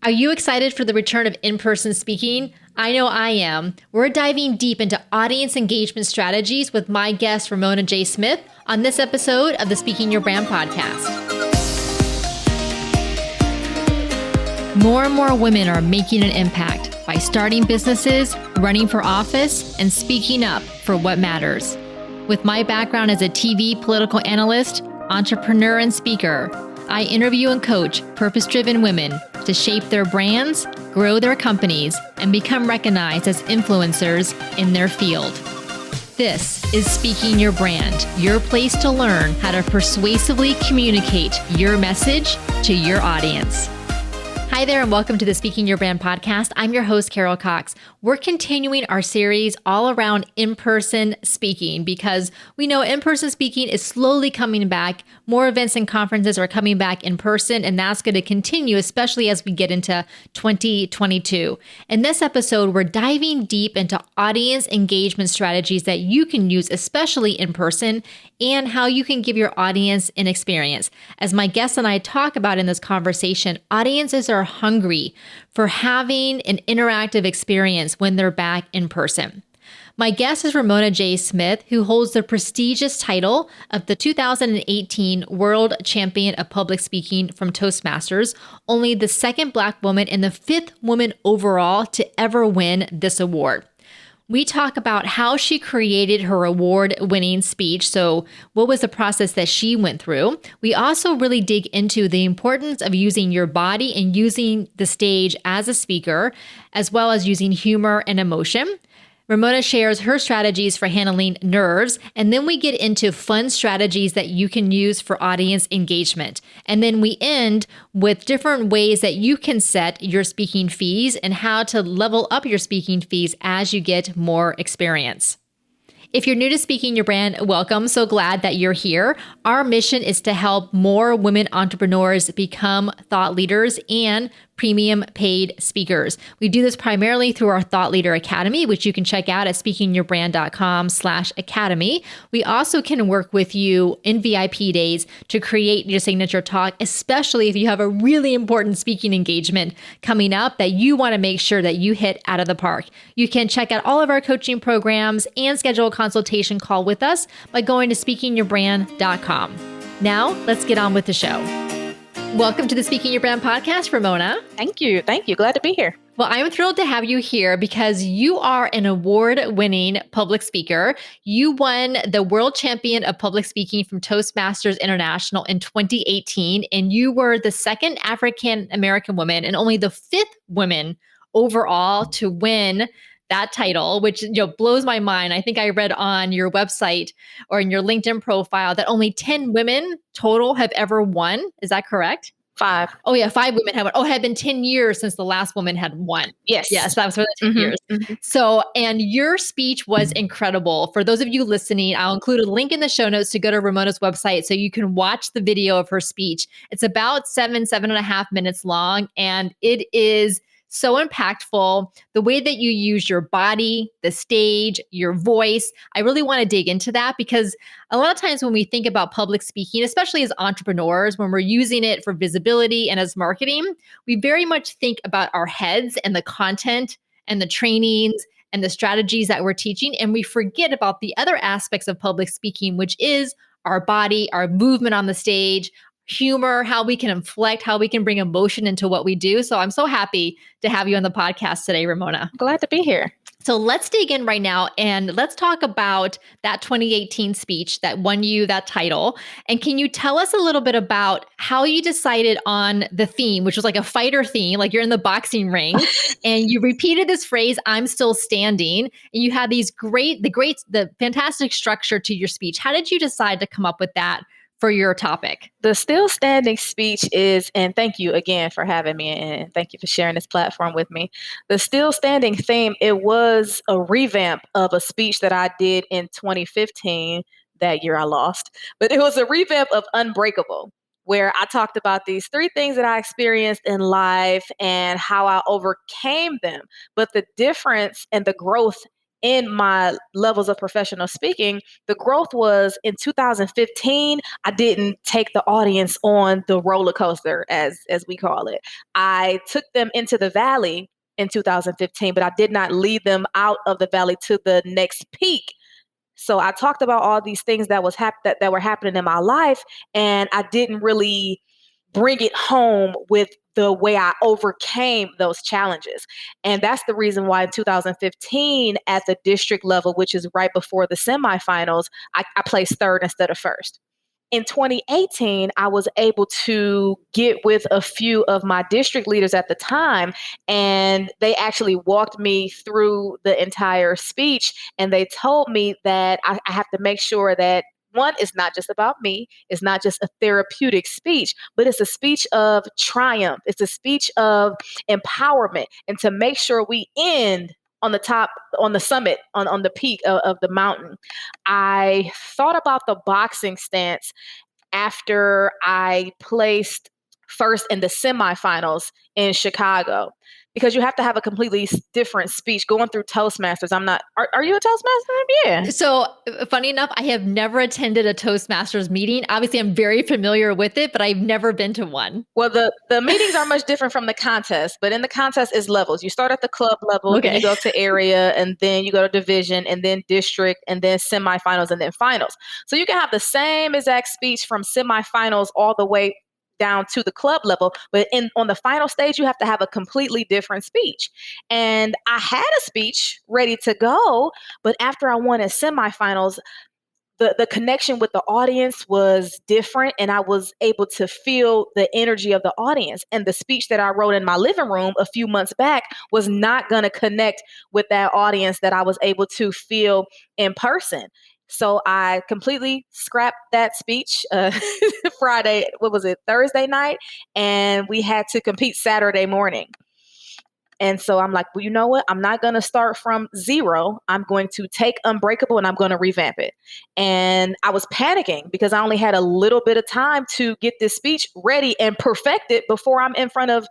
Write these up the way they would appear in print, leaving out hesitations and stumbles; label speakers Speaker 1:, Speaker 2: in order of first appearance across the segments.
Speaker 1: Are you excited for the return of in-person speaking? I know I am. We're diving deep into audience engagement strategies with my guest, Ramona J. Smith, on this episode of the Speaking Your Brand podcast. More and more women are making an impact by starting businesses, running for office, and speaking up for what matters. With my background as a TV political analyst, entrepreneur, and speaker, I interview and coach purpose-driven women to shape their brands, grow their companies, and become recognized as influencers in their field. This is Speaking Your Brand, your place to learn how to persuasively communicate your message to your audience. Hi there, and welcome to the Speaking Your Brand podcast. I'm your host, Carol Cox. We're continuing our series all around in-person speaking because we know in-person speaking is slowly coming back. More events and conferences are coming back in person, and that's going to continue, especially as we get into 2022. In this episode, we're diving deep into audience engagement strategies that you can use, especially in person, and how you can give your audience an experience. As my guests and I talk about in this conversation, audiences are hungry for having an interactive experience when they're back in person. My guest is Ramona J. Smith, who holds the prestigious title of the 2018 World Champion of Public Speaking from Toastmasters, only the second Black woman and the fifth woman overall to ever win this award. We talk about how she created her award-winning speech. So what was the process that she went through? We also really dig into the importance of using your body and using the stage as a speaker, as well as using humor and emotion. Ramona shares her strategies for handling nerves, and then we get into fun strategies that you can use for audience engagement. And then we end with different ways that you can set your speaking fees and how to level up your speaking fees as you get more experience. If you're new to Speaking Your Brand, welcome. So glad that you're here. Our mission is to help more women entrepreneurs become thought leaders and premium paid speakers. We do this primarily through our Thought Leader Academy, which you can check out at speakingyourbrand.com/academy. We also can work with you in VIP days to create your signature talk, especially if you have a really important speaking engagement coming up that you want to make sure that you hit out of the park. You can check out all of our coaching programs and schedule a consultation call with us by going to speakingyourbrand.com. Now, let's get on with the show. Welcome to the Speaking Your Brand podcast, Ramona.
Speaker 2: Thank you. Glad to be here.
Speaker 1: Well, I'm thrilled to have you here because you are an award-winning public speaker. You won the World Champion of Public Speaking from Toastmasters International in 2018, and you were the second African-American woman and only the fifth woman overall to win that title, which blows my mind. I think I read on your website or in your LinkedIn profile that only 10 women total have ever won. Is that correct?
Speaker 2: 5.
Speaker 1: Oh yeah, 5 women have won. Oh, it had been 10 years since the last woman had won.
Speaker 2: Yes.
Speaker 1: Yes, that was for the 10 years. Mm-hmm. So, and your speech was incredible. For those of you listening, I'll include a link in the show notes to go to Ramona's website so you can watch the video of her speech. It's about 7.5 minutes long, and it is so impactful. The way that you use your body, the stage, your voice. I really want to dig into that because a lot of times when we think about public speaking, especially as entrepreneurs, when we're using it for visibility and as marketing, we very much think about our heads and the content and the trainings and the strategies that we're teaching. And we forget about the other aspects of public speaking, which is our body, our movement on the stage, humor, how we can inflect, how we can bring emotion into what we do. So I'm so happy to have you on the podcast today, Ramona.
Speaker 2: Glad to be here.
Speaker 1: So let's dig in right now and let's talk about that 2018 speech that won you that title. And can you tell us a little bit about how you decided on the theme, which was like a fighter theme, like you're in the boxing ring and you repeated this phrase, "I'm still standing," and you had the fantastic structure to your speech. How did you decide to come up with that for your topic?
Speaker 2: The still standing speech is, and thank you again for having me and thank you for sharing this platform with me. The still standing theme, it was a revamp of a speech that I did in 2015. That year I lost, but it was a revamp of Unbreakable, where I talked about these 3 things that I experienced in life and how I overcame them. But the difference and the growth in my levels of professional speaking, the growth was in 2015, I didn't take the audience on the roller coaster, as we call it. I took them into the valley in 2015, but I did not lead them out of the valley to the next peak. So I talked about all these things that that were happening in my life, and I didn't really bring it home with the way I overcame those challenges. And that's the reason why in 2015 at the district level, which is right before the semifinals, I placed third instead of first. In 2018, I was able to get with a few of my district leaders at the time, and they actually walked me through the entire speech. And they told me that I have to make sure that one, it's not just about me. It's not just a therapeutic speech, but it's a speech of triumph. It's a speech of empowerment. And to make sure we end on the top, on the summit, on the peak of the mountain. I thought about the boxing stance after I placed first in the semifinals in Chicago, because you have to have a completely different speech going through Toastmasters. Are you a Toastmaster? Yeah.
Speaker 1: So funny enough, I have never attended a Toastmasters meeting. Obviously, I'm very familiar with it, but I've never been to one.
Speaker 2: Well, the meetings are much different from the contest, but in the contest is levels. You start at the club level, then you go to area, and then you go to division, and then district, and then semifinals, and then finals. So you can have the same exact speech from semifinals all the way down to the club level, but on the final stage, you have to have a completely different speech. And I had a speech ready to go, but after I won at semifinals, the connection with the audience was different, and I was able to feel the energy of the audience. And the speech that I wrote in my living room a few months back was not going to connect with that audience that I was able to feel in person. So I completely scrapped that speech Friday, Thursday night, and we had to compete Saturday morning. And so I'm like, well, you know what? I'm not going to start from zero. I'm going to take Unbreakable and I'm going to revamp it. And I was panicking because I only had a little bit of time to get this speech ready and perfect it before I'm in front of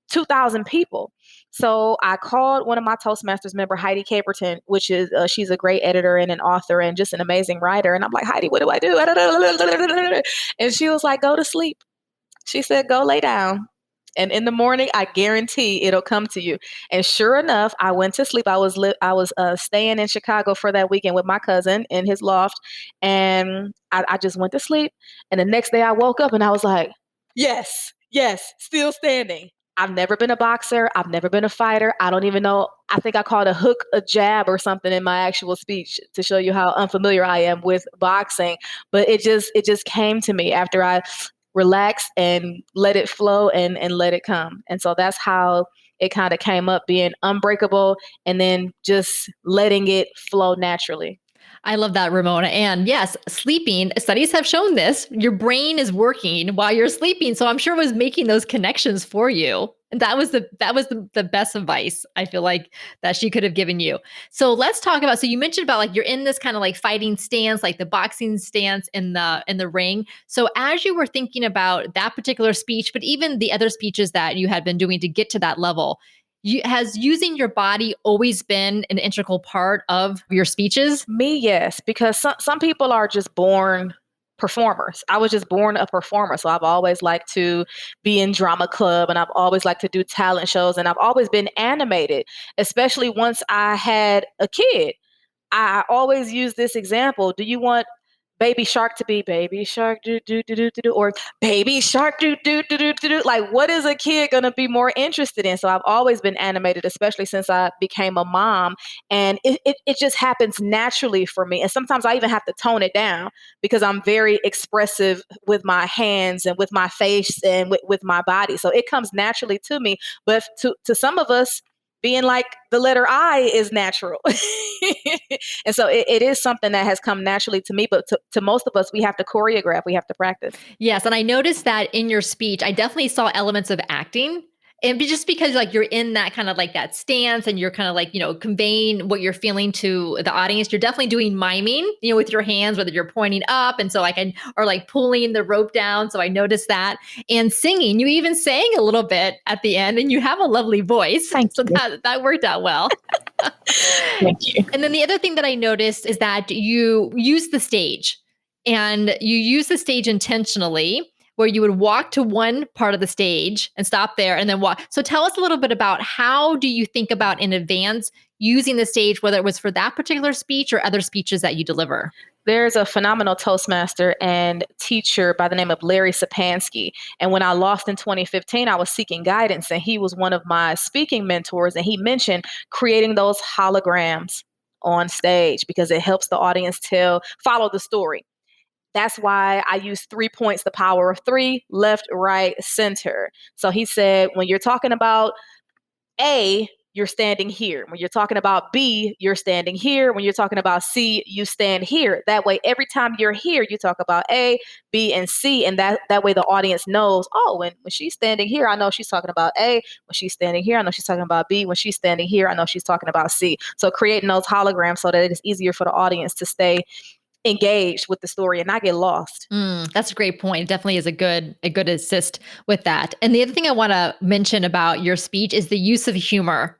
Speaker 2: 2,000 people. So I called one of my Toastmasters member, Heidi Caperton, which is, she's a great editor and an author and just an amazing writer. And I'm like, Heidi, what do I do? And she was like, go to sleep. She said, go lay down. And in the morning, I guarantee it'll come to you. And sure enough, I went to sleep. I was staying in Chicago for that weekend with my cousin in his loft. And I just went to sleep. And the next day I woke up and I was like, yes, still standing. I've never been a boxer. I've never been a fighter. I don't even know. I think I called a hook a jab or something in my actual speech to show you how unfamiliar I am with boxing. But it just came to me after I relax and let it flow and let it come. And so that's how it kind of came up, being unbreakable and then just letting it flow naturally.
Speaker 1: I love that, Ramona. And yes, sleeping, studies have shown this. Your brain is working while you're sleeping. So I'm sure it was making those connections for you. And that was the best advice I feel like that she could have given you. So let's talk about, so you mentioned about like you're in this kind of like fighting stance, like the boxing stance in the ring. So as you were thinking about that particular speech, but even the other speeches that you had been doing to get to that level, has using your body always been an integral part of your speeches?
Speaker 2: Me, yes, because some people are just born performers. I was just born a performer. So I've always liked to be in drama club, and I've always liked to do talent shows, and I've always been animated, especially once I had a kid. I always use this example. Do you want Baby Shark to be Baby Shark do do do do do do, or Baby Shark do do do do do do? Like, what is a kid gonna be more interested in? So I've always been animated, especially since I became a mom, and it just happens naturally for me. And sometimes I even have to tone it down because I'm very expressive with my hands and with my face and with my body. So it comes naturally to me. But to some of us, being like the letter I is natural. And so it is something that has come naturally to me, but to most of us, we have to choreograph, we have to practice.
Speaker 1: Yes. And I noticed that in your speech, I definitely saw elements of acting. And just because like you're in that kind of like that stance and you're kind of like, conveying what you're feeling to the audience, you're definitely doing miming, with your hands, whether you're pointing up. And so or like pulling the rope down. So I noticed that. And singing, you even sang a little bit at the end, and you have a lovely voice.
Speaker 2: Thank
Speaker 1: so
Speaker 2: you.
Speaker 1: that worked out well.
Speaker 2: Thank you.
Speaker 1: And then the other thing that I noticed is that you use the stage, and you use the stage intentionally, where you would walk to one part of the stage and stop there and then walk. So tell us a little bit about, how do you think about in advance using the stage, whether it was for that particular speech or other speeches that you deliver?
Speaker 2: There's a phenomenal Toastmaster and teacher by the name of Larry Sapansky. And when I lost in 2015, I was seeking guidance, and he was one of my speaking mentors. And he mentioned creating those holograms on stage because it helps the audience follow the story. That's why I use 3 points, the power of three: left, right, center. So he said, when you're talking about A, you're standing here. When you're talking about B, you're standing here. When you're talking about C, you stand here. That way, every time you're here, you talk about A, B, and C. And that way the audience knows, oh, when she's standing here, I know she's talking about A. When she's standing here, I know she's talking about B. When she's standing here, I know she's talking about C. So creating those holograms so that it is easier for the audience to stay engaged with the story and not get lost.
Speaker 1: That's a great point. It definitely is a good assist with that. And the other thing I want to mention about your speech is the use of humor.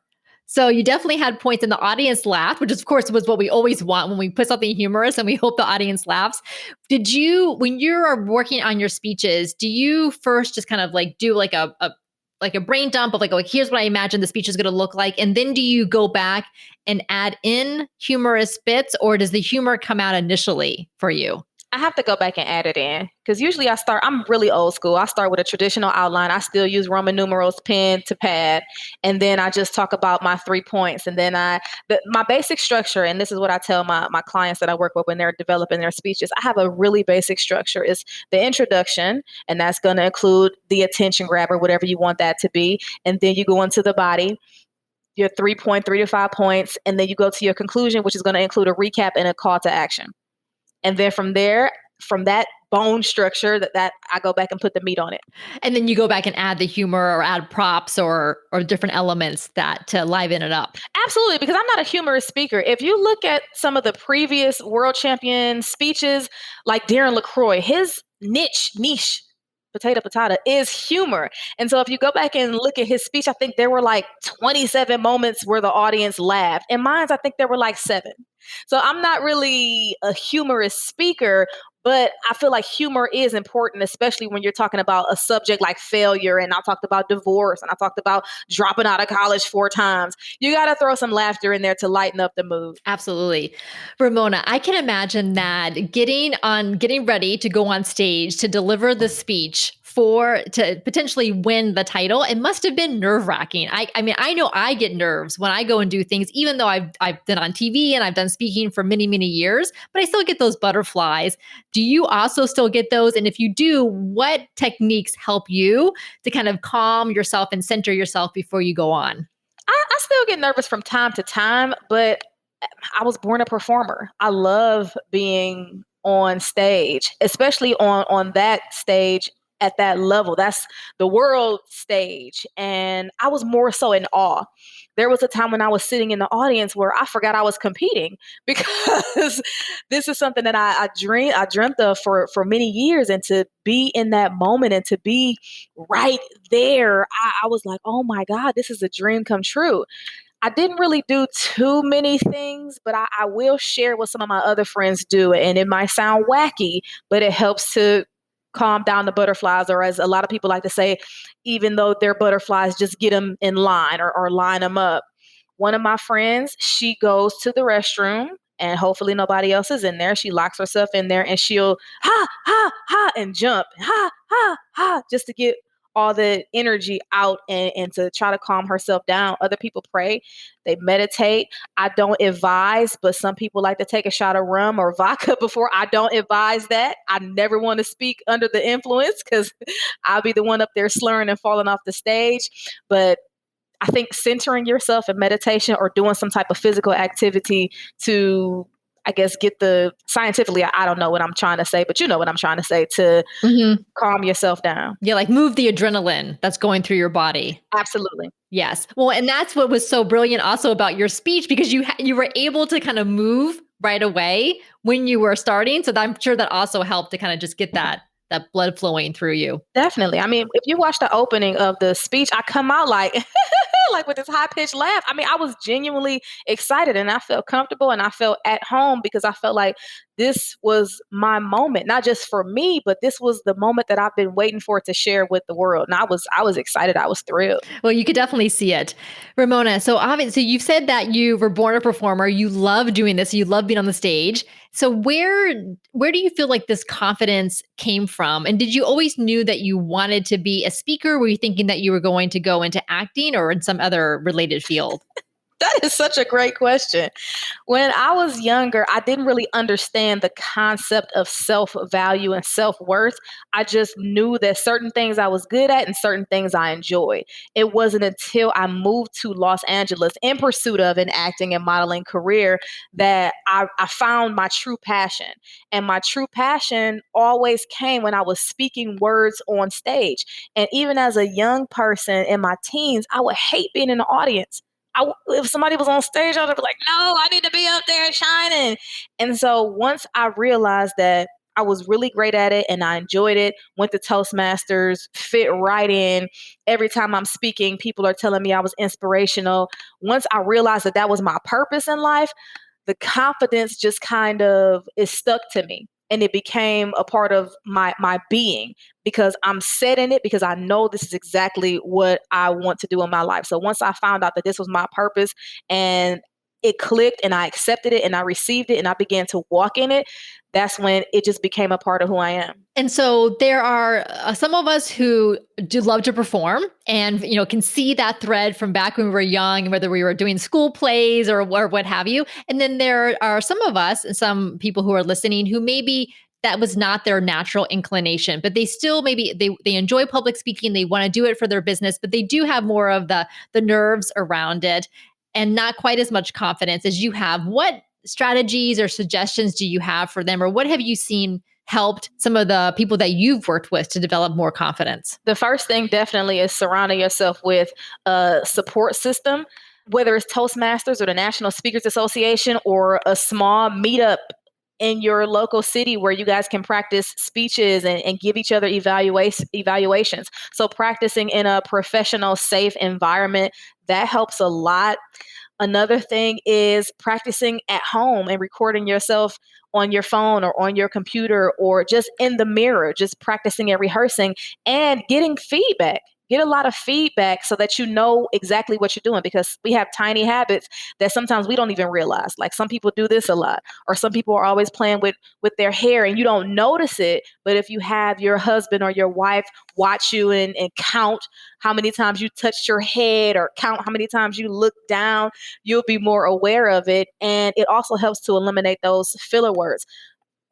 Speaker 1: So you definitely had points in the audience laughed, which of course was what we always want when we put something humorous and we hope the audience laughs. Did you, when you're working on your speeches, do you first just kind of like do like a brain dump of like, here's what I imagine the speech is going to look like, and then do you go back and add in humorous bits, or does the humor come out initially for you?
Speaker 2: I have to go back and add it in because usually I'm really old school. I start with a traditional outline. I still use Roman numerals, pen to pad. And then I just talk about my 3 points. And then my basic structure, and this is what I tell my clients that I work with when they're developing their speeches, I have a really basic structure. It's the introduction, and that's going to include the attention grabber, whatever you want that to be. And then you go into the body, your 3 to 5 points. And then you go to your conclusion, which is going to include a recap and a call to action. And then from there, from that bone structure, that I go back and put the meat on it.
Speaker 1: And then you go back and add the humor or add props or different elements that to liven it up.
Speaker 2: Absolutely, because I'm not a humorous speaker. If you look at some of the previous world champion speeches, like Darren LaCroix, his niche, potato, is humor. And so if you go back and look at his speech, I think there were like 27 moments where the audience laughed. In mine, I think there were like 7. So I'm not really a humorous speaker, but I feel like humor is important, especially when you're talking about a subject like failure. And I talked about divorce, and I talked about dropping out of college 4 times. You got to throw some laughter in there to lighten up the mood.
Speaker 1: Absolutely. Ramona, I can imagine that getting ready to go on stage to deliver the speech to potentially win the title, it must have been nerve-wracking. I mean, I know I get nerves when I go and do things, even though I've been on TV and I've done speaking for many, many years, but I still get those butterflies. Do you also still get those? And if you do, what techniques help you to kind of calm yourself and center yourself before you go on?
Speaker 2: I still get nervous from time to time, but I was born a performer. I love being on stage, especially on that stage at that level. That's the world stage. And I was more so in awe. There was a time when I was sitting in the audience where I forgot I was competing because this is something that I dreamt of for many years. And to be in that moment and to be right there, I was like, oh my God, this is a dream come true. I didn't really do too many things, but I will share what some of my other friends do. And it might sound wacky, but it helps to calm down the butterflies, or as a lot of people like to say, even though they're butterflies, just get them in line or line them up. One of my friends, she goes to the restroom and hopefully nobody else is in there. She locks herself in there and she'll ha, ha, ha, and jump, ha, ha, ha, just to get all the energy out and to try to calm herself down. Other people pray, they meditate. I don't advise, but some people like to take a shot of rum or vodka before. I don't advise that. I never want to speak under the influence because I'll be the one up there slurring and falling off the stage. But I think centering yourself in meditation or doing some type of physical activity to, I guess, get the scientifically, I don't know what I'm trying to say, but you know what I'm trying to say, to calm yourself down.
Speaker 1: Yeah, like move the adrenaline that's going through your body.
Speaker 2: Absolutely.
Speaker 1: Yes. Well, and that's what was so brilliant also about your speech, because you were able to kind of move right away when you were starting. So I'm sure that also helped to kind of just get that blood flowing through you.
Speaker 2: Definitely. I mean, if you watch the opening of the speech, I come out like, like with this high pitched laugh. I mean, I was genuinely excited and I felt comfortable and I felt at home because I felt like this was my moment, not just for me, but this was the moment that I've been waiting for to share with the world. And I was excited. I was thrilled.
Speaker 1: Well, you could definitely see it. Ramona, so obviously you've said that you were born a performer. You love doing this. You love being on the stage. So where do you feel like this confidence came from? And did you always knew that you wanted to be a speaker? Were you thinking that you were going to go into acting or in some other related field?
Speaker 2: That is such a great question. When I was younger, I didn't really understand the concept of self-value and self-worth. I just knew that certain things I was good at and certain things I enjoyed. It wasn't until I moved to Los Angeles in pursuit of an acting and modeling career that I found my true passion. And my true passion always came when I was speaking words on stage. And even as a young person in my teens, I would hate being in the audience. If somebody was on stage, I would be like, no, I need to be up there shining. And so once I realized that I was really great at it and I enjoyed it, went to Toastmasters, fit right in. Every time I'm speaking, people are telling me I was inspirational. Once I realized that that was my purpose in life, the confidence just kind of is stuck to me. And it became a part of my being because I'm set in it because I know this is exactly what I want to do in my life. So once I found out that this was my purpose and it clicked and I accepted it and I received it and I began to walk in it, that's when it just became a part of who I am.
Speaker 1: And so there are some of us who do love to perform and, can see that thread from back when we were young, whether we were doing school plays or what have you. And then there are some of us and some people who are listening who maybe that was not their natural inclination, but they still maybe they enjoy public speaking. They want to do it for their business, but they do have more of the nerves around it and not quite as much confidence as you have. What strategies or suggestions do you have for them, or what have you seen helped some of the people that you've worked with to develop more confidence?
Speaker 2: The first thing definitely is surrounding yourself with a support system, whether it's Toastmasters or the National Speakers Association or a small meetup in your local city where you guys can practice speeches and give each other evaluations. So practicing in a professional, safe environment, that helps a lot. Another thing is practicing at home and recording yourself on your phone or on your computer or just in the mirror, just practicing and rehearsing and getting feedback. Get a lot of feedback so that you know exactly what you're doing because we have tiny habits that sometimes we don't even realize. Like some people do this a lot, or some people are always playing with their hair and you don't notice it. But if you have your husband or your wife watch you and count how many times you touched your head or count how many times you look down, you'll be more aware of it. And it also helps to eliminate those filler words.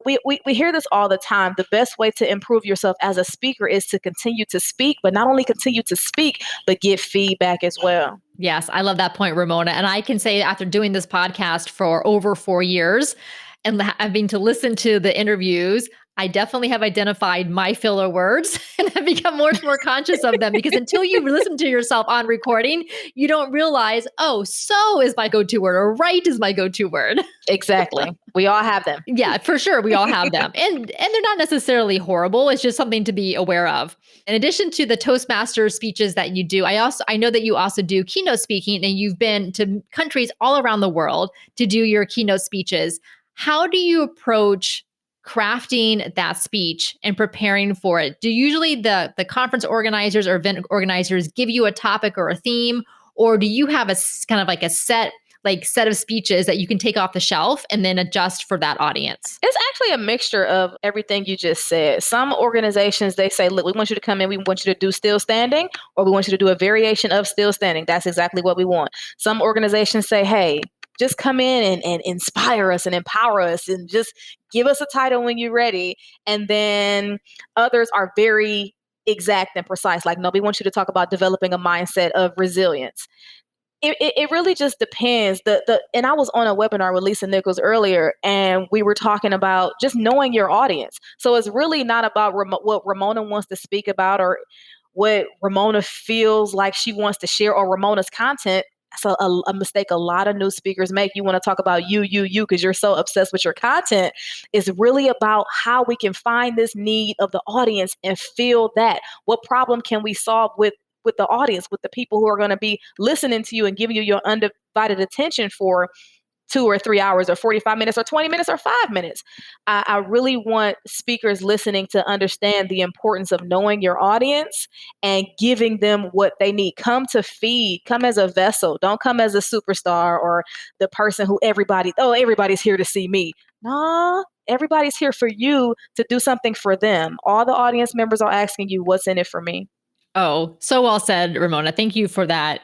Speaker 2: We hear this all the time. The best way to improve yourself as a speaker is to continue to speak, but not only continue to speak, but get feedback as well.
Speaker 1: Yes, I love that point, Ramona. And I can say after doing this podcast for over 4 years and having to listen to the interviews, I definitely have identified my filler words and have become more and more conscious of them because until you listen to yourself on recording, you don't realize, oh, so is my go-to word or right is my go-to word.
Speaker 2: Exactly. We all have them.
Speaker 1: Yeah, for sure. We all have them. And they're not necessarily horrible. It's just something to be aware of. In addition to the Toastmasters speeches that you do, I know that you also do keynote speaking and you've been to countries all around the world to do your keynote speeches. How do you approach crafting that speech and preparing for it? Do usually the conference organizers or event organizers give you a topic or a theme, or do you have a kind of like a set of speeches that you can take off the shelf and then adjust for that audience?
Speaker 2: It's actually a mixture of everything you just said. Some organizations, they say, look, we want you to come in, we want you to do still standing, or we want you to do a variation of still standing. That's exactly what we want. Some organizations say, hey, just come in and inspire us and empower us and just give us a title when you're ready. And then others are very exact and precise. Like, no, we want you to talk about developing a mindset of resilience. It really just depends. And I was on a webinar with Lisa Nichols earlier, and we were talking about just knowing your audience. So it's really not about what Ramona wants to speak about or what Ramona feels like she wants to share or Ramona's content. So a mistake a lot of new speakers make. You want to talk about you, because you're so obsessed with your content. It's really about how we can find this need of the audience and feel that. What problem can we solve with with the audience, with the people who are going to be listening to you and giving you your undivided attention for 2 or 3 hours or 45 minutes or 20 minutes or 5 minutes. I really want speakers listening to understand the importance of knowing your audience and giving them what they need. Come to feed, come as a vessel. Don't come as a superstar or the person who everybody's here to see me. Nah, everybody's here for you to do something for them. All the audience members are asking you, what's in it for me?
Speaker 1: Oh, so well said, Ramona. Thank you for that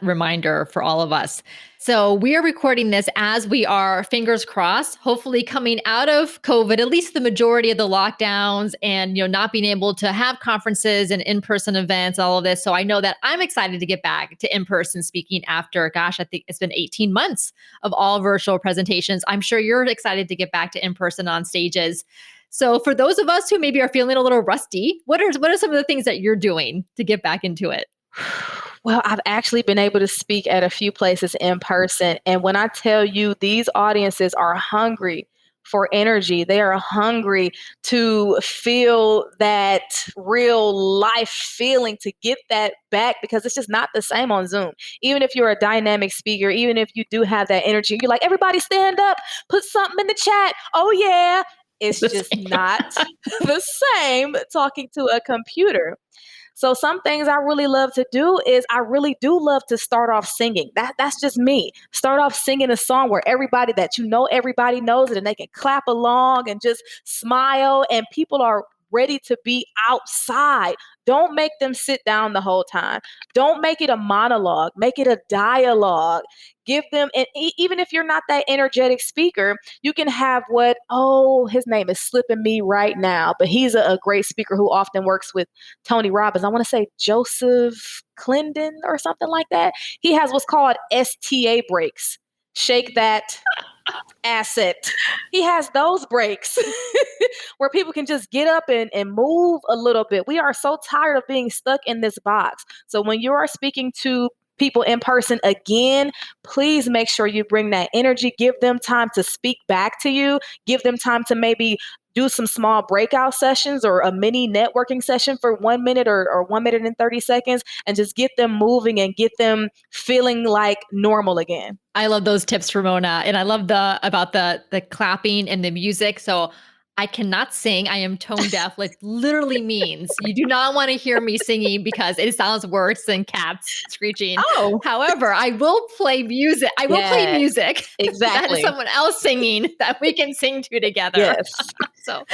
Speaker 1: reminder for all of us. So we are recording this as we are, fingers crossed, hopefully coming out of COVID, at least the majority of the lockdowns and, not being able to have conferences and in-person events, all of this. So I know that I'm excited to get back to in-person speaking after, I think it's been 18 months of all virtual presentations. I'm sure you're excited to get back to in-person on stages. So for those of us who maybe are feeling a little rusty, what are some of the things that you're doing to get back into it?
Speaker 2: Well, I've actually been able to speak at a few places in person. And when I tell you these audiences are hungry for energy, they are hungry to feel that real life feeling, to get that back, because it's just not the same on Zoom. Even if you're a dynamic speaker, even if you do have that energy, you're like, everybody stand up, put something in the chat. Oh, yeah. It's just not the same talking to a computer. So some things I really love to do is I really do love to start off singing. That's just me. Start off singing a song where everybody knows it and they can clap along and just smile, and people are ready to be outside. Don't make them sit down the whole time. Don't make it a monologue. Make it a dialogue. Give them, and even if you're not that energetic speaker, you can have his name is slipping me right now, but he's a great speaker who often works with Tony Robbins. I want to say Joseph Clendon or something like that. He has what's called STA breaks. Shake that asset. He has those breaks where people can just get up and move a little bit. We are so tired of being stuck in this box. So when you are speaking to people in person again, please make sure you bring that energy. Give them time to speak back to you. Give them time to maybe do some small breakout sessions or a mini networking session for 1 minute or 1 minute and 30 seconds, and just get them moving and get them feeling like normal again.
Speaker 1: I love those tips, Ramona. And I love about the clapping and the music. So I cannot sing. I am tone deaf, like literally means you do not want to hear me singing because it sounds worse than cats screeching.
Speaker 2: Oh.
Speaker 1: However, I will play music. I will play music.
Speaker 2: Exactly.
Speaker 1: That is someone else singing that we can sing to together.
Speaker 2: Yes.
Speaker 1: So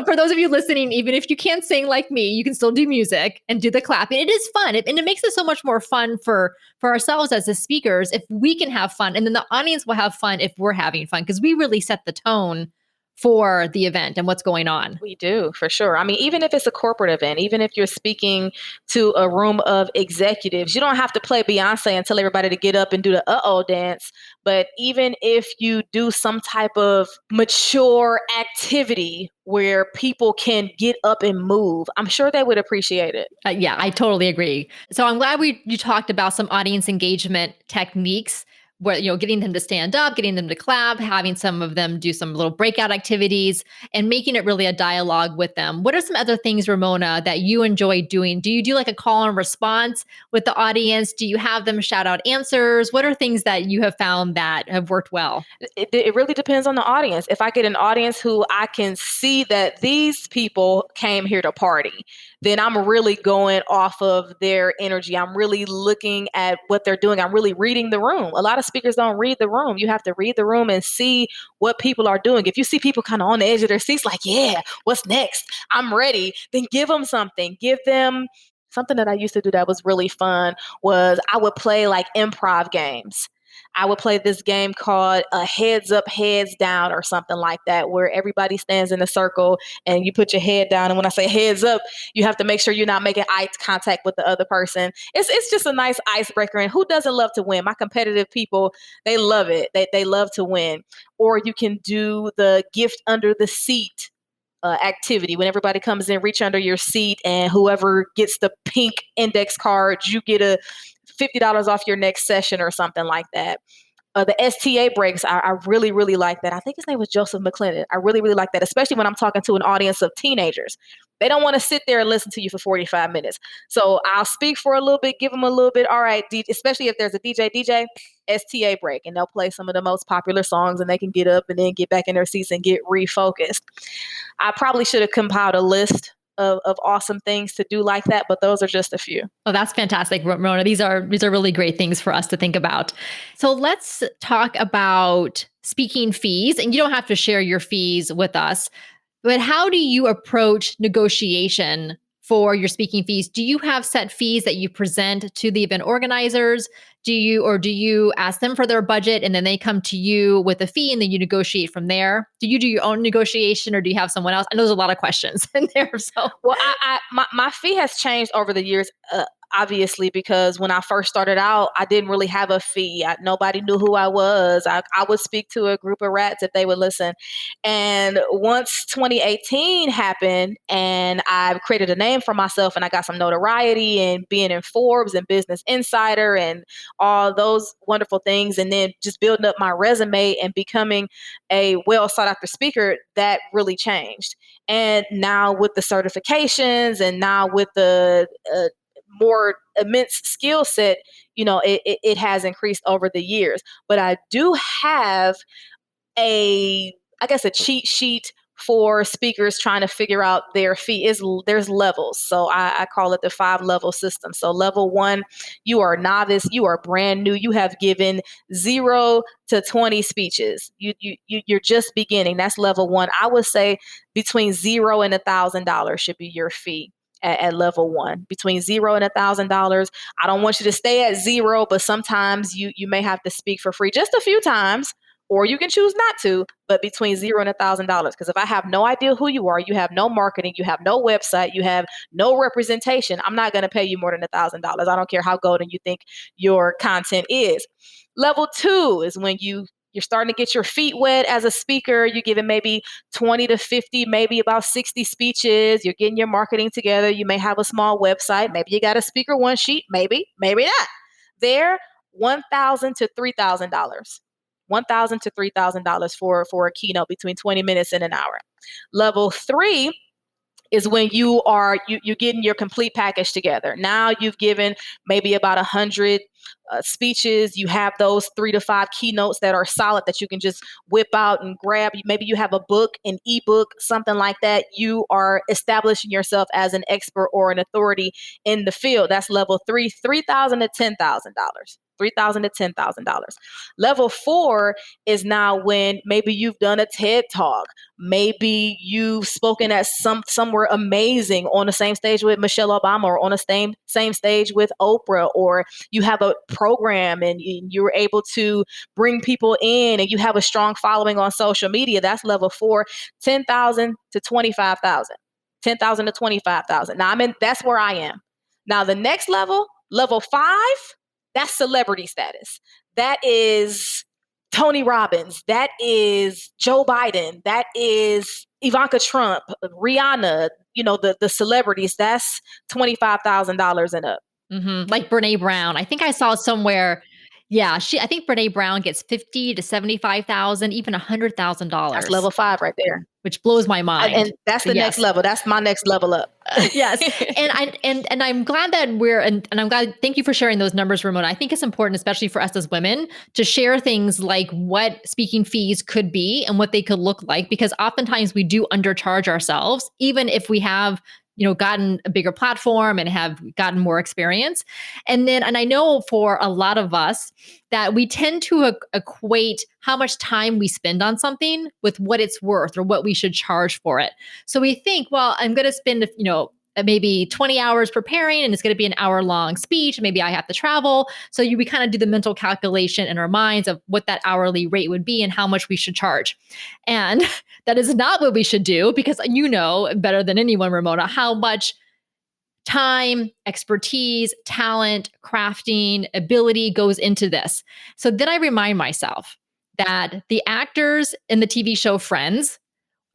Speaker 1: for those of you listening, even if you can't sing like me, you can still do music and do the clapping. It is fun. And it makes it so much more fun for ourselves as the speakers if we can have fun. And then the audience will have fun if we're having fun, because we really set the tone for the event and what's going on.
Speaker 2: We do, for sure. I mean, even if it's a corporate event, even if you're speaking to a room of executives, you don't have to play Beyonce and tell everybody to get up and do the uh-oh dance. But even if you do some type of mature activity where people can get up and move, I'm sure they would appreciate it.
Speaker 1: Yeah, I totally agree. So I'm glad you talked about some audience engagement techniques, where, getting them to stand up, getting them to clap, having some of them do some little breakout activities, and making it really a dialogue with them. What are some other things, Ramona, that you enjoy doing? Do you do like a call and response with the audience? Do you have them shout out answers? What are things that you have found that have worked well?
Speaker 2: It really depends on the audience. If I get an audience who I can see that these people came here to party, then I'm really going off of their energy. I'm really looking at what they're doing. I'm really reading the room. A lot of speakers don't read the room. You have to read the room and see what people are doing. If you see people kind of on the edge of their seats, like, yeah, what's next? I'm ready. Then give them something. Give them something. That I used to do that was really fun was I would play like improv games. I would play this game called Heads Up, Heads Down or something like that, where everybody stands in a circle and you put your head down. And when I say heads up, you have to make sure you're not making eye contact with the other person. It's just a nice icebreaker. And who doesn't love to win? My competitive people, they love it. They love to win. Or you can do the gift under the seat activity. When everybody comes in, reach under your seat, and whoever gets the pink index card, you get $50 off your next session or something like that. The STA breaks, I really, really like that. I think his name was Joseph McClendon. I really, really like that, especially when I'm talking to an audience of teenagers. They don't want to sit there and listen to you for 45 minutes. So I'll speak for a little bit, give them a little bit. All right, especially if there's a DJ, STA break, and they'll play some of the most popular songs, and they can get up and then get back in their seats and get refocused. I probably should have compiled a list of awesome things to do like that, but those are just a few.
Speaker 1: Oh, that's fantastic, Ramona. These are really great things for us to think about. So let's talk about speaking fees, and you don't have to share your fees with us, but how do you approach negotiation for your speaking fees? Do you have set fees that you present to the event organizers? Do you ask them for their budget and then they come to you with a fee and then you negotiate from there? Do you do your own negotiation or do you have someone else? I know there's a lot of questions in there. So,
Speaker 2: well, my fee has changed over the years. Obviously, because when I first started out, I didn't really have a fee. Nobody knew who I was. I would speak to a group of rats if they would listen. And once 2018 happened and I created a name for myself and I got some notoriety and being in Forbes and Business Insider and all those wonderful things, and then just building up my resume and becoming a well sought after speaker, that really changed. And now with the certifications and now with the more immense skill set, it has increased over the years. But I do have a cheat sheet for speakers trying to figure out their fee. There's levels. So I call it the 5-level system. So level 1, you are novice, you are brand new, you have given 0 to 20 speeches. You're just beginning. That's level 1. I would say between $0 and $1,000 should be your fee. At level 1, between $0 and $1,000. I don't want you to stay at 0, but sometimes you may have to speak for free just a few times, or you can choose not to, but between $0 and $1,000. Because if I have no idea who you are, you have no marketing, you have no website, you have no representation, I'm not going to pay you more than $1,000. I don't care how golden you think your content is. Level 2 is when you're starting to get your feet wet as a speaker. You're giving maybe 20 to 50, maybe about 60 speeches. You're getting your marketing together. You may have a small website. Maybe you got a speaker one sheet. Maybe not. There, $1,000 to $3,000. $1,000 to $3,000 for a keynote between 20 minutes and an hour. Level 3 is when you're getting your complete package together. Now you've given maybe about 100 speeches. You have those 3 to 5 keynotes that are solid that you can just whip out and grab. Maybe you have a book, an ebook, something like that. You are establishing yourself as an expert or an authority in the field. That's level 3, $3,000 to $10,000. $3,000 to $10,000. Level 4 is now when maybe you've done a TED Talk. Maybe you've spoken at somewhere amazing on the same stage with Michelle Obama, or on the same stage with Oprah, or you have a program and you're able to bring people in and you have a strong following on social media. That's level 4, $10,000 to $25,000. $10,000 to $25,000. Now that's where I am. Now the next level, level 5, that's celebrity status. That is Tony Robbins. That is Joe Biden. That is Ivanka Trump, Rihanna, the celebrities. That's $25,000 and up.
Speaker 1: Mm-hmm. Like Brene Brown. I think I saw somewhere. Yeah, I think Brene Brown gets 50 to 75,000, even $100,000.
Speaker 2: That's level 5 right there,
Speaker 1: which blows my mind.
Speaker 2: And that's the next level. That's my next level up.
Speaker 1: Yes, and I'm glad that I'm glad. Thank you for sharing those numbers, Ramona. I think it's important, especially for us as women, to share things like what speaking fees could be and what they could look like, because oftentimes we do undercharge ourselves, even if we have gotten a bigger platform and have gotten more experience. And I know for a lot of us that we tend to equate how much time we spend on something with what it's worth or what we should charge for it. So we think, well, I'm going to spend, maybe 20 hours preparing and it's going to be an hour-long speech. Maybe I have to travel. So we kind of do the mental calculation in our minds of what that hourly rate would be and how much we should charge. And that is not what we should do, because you know better than anyone, Ramona, how much time, expertise, talent, crafting, ability goes into this. So then I remind myself that the actors in the TV show Friends,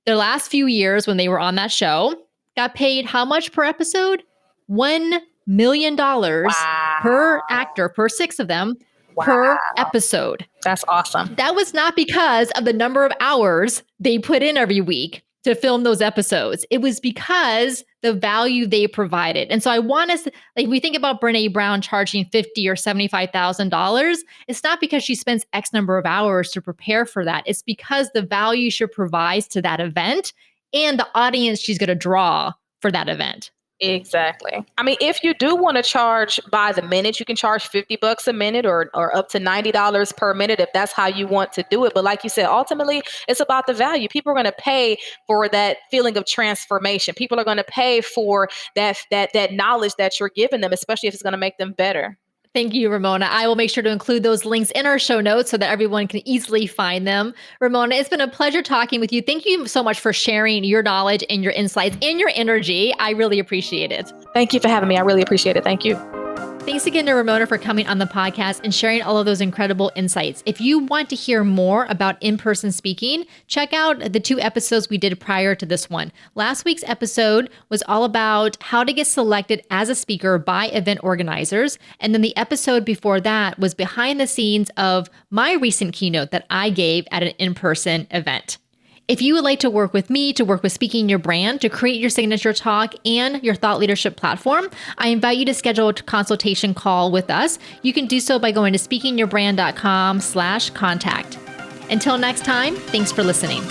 Speaker 1: their last few years when they were on that show, got paid how much per episode? $1 million per actor, per 6 of them, per episode.
Speaker 2: That's awesome.
Speaker 1: That was not because of the number of hours they put in every week to film those episodes. It was because the value they provided. And so I want us, like, we think about Brene Brown charging $50,000 or $75,000. It's not because she spends X number of hours to prepare for that. It's because the value she provides to that event and the audience she's going to draw for that event.
Speaker 2: Exactly. I mean, if you do want to charge by the minute, you can charge $50 a minute or up to $90 per minute if that's how you want to do it. But like you said, ultimately, it's about the value. People are going to pay for that feeling of transformation. People are going to pay for that knowledge that you're giving them, especially if it's going to make them better.
Speaker 1: Thank you, Ramona. I will make sure to include those links in our show notes so that everyone can easily find them. Ramona, it's been a pleasure talking with you. Thank you so much for sharing your knowledge and your insights and your energy. I really appreciate it.
Speaker 2: Thank you for having me. I really appreciate it. Thank you.
Speaker 1: Thanks again to Ramona for coming on the podcast and sharing all of those incredible insights. If you want to hear more about in-person speaking, check out the 2 episodes we did prior to this one. Last week's episode was all about how to get selected as a speaker by event organizers. And then the episode before that was behind the scenes of my recent keynote that I gave at an in-person event. If you would like to work with me, to work with Speaking Your Brand, to create your signature talk and your thought leadership platform, I invite you to schedule a consultation call with us. You can do so by going to speakingyourbrand.com/contact. Until next time, thanks for listening.